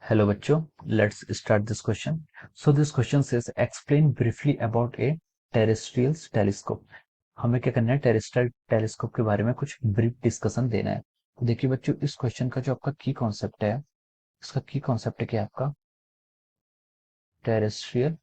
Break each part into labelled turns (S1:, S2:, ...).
S1: Hello बच्चों, let's start this question. So this question says explain briefly about a terrestrial telescope. हमें क्या करना है, टेरेस्ट्रियल टेलीस्कोप के बारे में कुछ ब्रीफ डिस्कशन देना है। तो देखिए बच्चों, इस क्वेश्चन का जो आपका की कॉन्सेप्ट है, इसका की कॉन्सेप्ट है क्या आपका, टेरेस्ट्रियल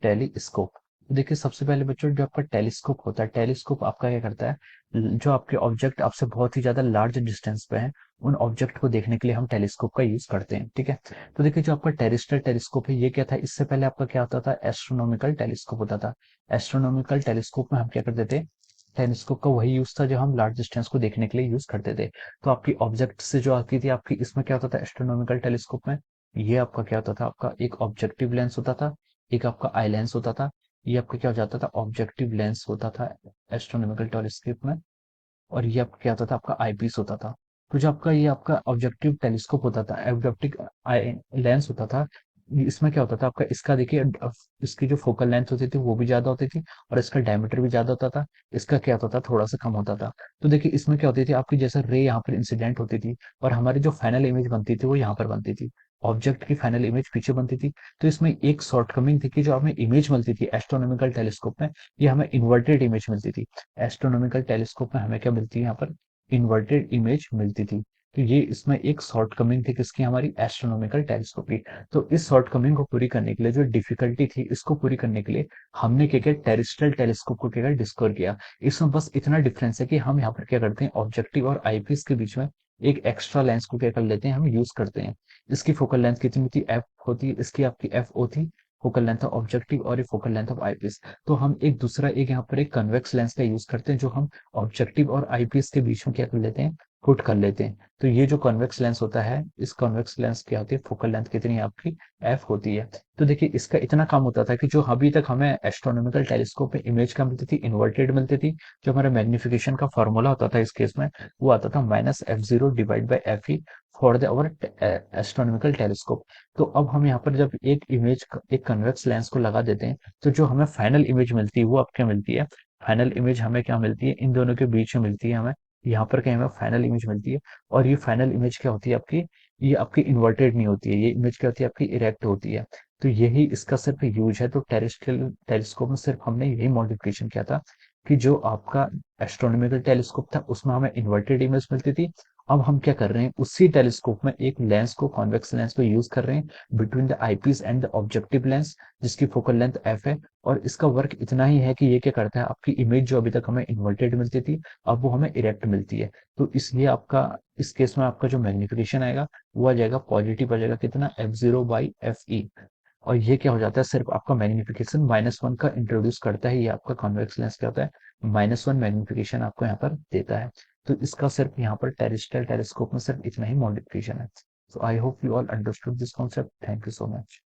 S1: टेलीस्कोप। देखिए सबसे पहले बच्चों, जो आपका टेलीस्कोप होता है, टेलीस्कोप आपका क्या करता है, जो आपके ऑब्जेक्ट आपसे बहुत ही ज्यादा लार्ज डिस्टेंस पे हैं, उन ऑब्जेक्ट को देखने के लिए हम टेलीस्कोप का यूज करते हैं। ठीक है, तो देखिए जो आपका टेरेस्ट्रियल टेलीस्कोप है, ये क्या था, इससे पहले आपका क्या होता था, एस्ट्रोनॉमिकल टेलीस्कोप होता था। एस्ट्रोनॉमिकल टेलीस्कोप में हम क्या करते थे, टेलीस्कोप का वही यूज था जो हम लार्ज डिस्टेंस को देखने के लिए यूज करते थे। तो आपकी ऑब्जेक्ट से जो आती थी आपकी, इसमें क्या होता था एस्ट्रोनॉमिकल टेलीस्कोप में, ये आपका क्या होता था, आपका एक ऑब्जेक्टिव लेंस होता था, एक आपका आई लेंस होता था। ये आपका क्या हो जाता था, ऑब्जेक्टिव लेंस होता था एस्ट्रोनॉमिकल टेलीस्कोप में, और ये आपका क्या होता था, आपका आईपीस होता था। तो जो आपका ये आपका ऑब्जेक्टिव टेलीस्कोप होता था, ऑब्जेक्टिव लेंस होता था, इसमें क्या होता था आपका, इसका देखिए इसकी जो फोकल लेंथ होती थी वो भी ज्यादा होती थी, और इसका डायमीटर भी ज्यादा होता था। इसका क्या होता था, थोड़ा सा कम होता था। तो देखिए इसमें क्या होती थी आपकी, जैसे रे यहाँ पर इंसिडेंट होती थी, और हमारी जो फाइनल इमेज बनती थी वो यहाँ पर बनती थी, ऑब्जेक्ट की फाइनल इमेज पीछे बनती थी। तो इसमें एक शॉर्टकमिंग थी कि जो हमें इमेज मिलती थी एस्ट्रोनॉमिकल टेलीस्कोप में, ये हमें इन्वर्टेड इमेज मिलती थी। एस्ट्रोनॉमिकल टेलीस्कोप में हमें क्या मिलती है, यहाँ पर इन्वर्टेड इमेज मिलती थी। तो ये इसमें एक शॉर्टकमिंग थी किसकी, हमारी एस्ट्रोनॉमिकल टेलीस्कोप की। तो इस शॉर्टकमिंग को पूरी करने के लिए, जो डिफिकल्टी थी इसको पूरी करने के लिए, हमने क्या किया, टेरेस्ट्रियल टेलीस्कोप को क्या डिस्कवर किया। इसमें बस इतना डिफरेंस है कि हम यहाँ पर क्या करते हैं, ऑब्जेक्टिव और आईपीस के बीच में एक एक्स्ट्रा लेंस को क्या कर लेते हैं, हम यूज करते हैं। इसकी फोकल लेंथ कितनी होती है, एफ होती है, इसकी आपकी एफ ओ थी, फोकल लेंथ ऑफ ऑब्जेक्टिव, और ये फोकल लेंथ ऑफ आईपीस। तो हम एक दूसरा एक यहाँ पर एक कन्वेक्स लेंस का यूज करते हैं, जो हम ऑब्जेक्टिव और आईपीएस के बीच में क्या कर लेते हैं, पुट कर लेते हैं। तो ये जो कॉन्वेक्स लेंस होता है, इस कॉन्वेक्स लेंस क्या होती है, फोकल लेंथ कितनी है आपकी, एफ होती है। तो देखिए इसका इतना काम होता था कि जो अभी तक हमें एस्ट्रोनॉमिकल टेलीस्कोप में इमेज का मिलती थी, इन्वर्टेड मिलती थी। जो हमारा मैग्निफिकेशन का फॉर्मूला होता था इस केस में, वो आता था -f0 divide by F E for the our astronomical telescope. तो अब हम यहाँ पर जब एक इमेज, एक कन्वेक्स लेंस को लगा देते हैं, तो जो हमें फाइनल इमेज मिलती है वो अब क्या मिलती है, फाइनल इमेज हमें क्या मिलती है, इन दोनों के बीच में मिलती है हमें, यहाँ पर क्या हमें फाइनल इमेज मिलती है। और ये फाइनल इमेज क्या होती है आपकी, ये आपकी इन्वर्टेड नहीं होती है, ये इमेज क्या होती है आपकी, इरेक्ट होती है। तो यही इसका सिर्फ यूज है। तो टेरेस्ट्रियल टेलीस्कोप में सिर्फ हमने यही मॉडिफिकेशन किया था कि जो आपका एस्ट्रोनॉमिकल टेलीस्कोप था उसमें हमें इन्वर्टेड इमेज मिलती थी। अब हम क्या कर रहे हैं, उसी टेलीस्कोप में एक लेंस को, कॉन्वेक्स लेंस को यूज कर रहे हैं between the eyepiece and the objective lens, जिसकी फोकल लेंथ एफ है। और इसका वर्क इतना ही है कि ये क्या करता है, आपकी इमेज जो अभी तक हमें इन्वर्टेड मिलती थी, अब वो हमें इरेक्ट मिलती है। तो इसलिए आपका इस केस में आपका जो मैग्निफिकेशन आएगा वो आ जाएगा पॉजिटिव, आ जाएगा कितना, f0/fe। और ये क्या हो जाता है, सिर्फ आपका मैग्निफिकेशन -1 का इंट्रोड्यूस करता है। ये आपका कॉन्वेक्स लेंस क्या होता है, -1 मैग्निफिकेशन आपको यहाँ पर देता है। तो इसका सिर्फ यहाँ पर टेरेस्ट्रियल टेलीस्कोप में सिर्फ इतना ही मॉडिफिकेशन है। So I hope you all understood this concept. Thank you so much.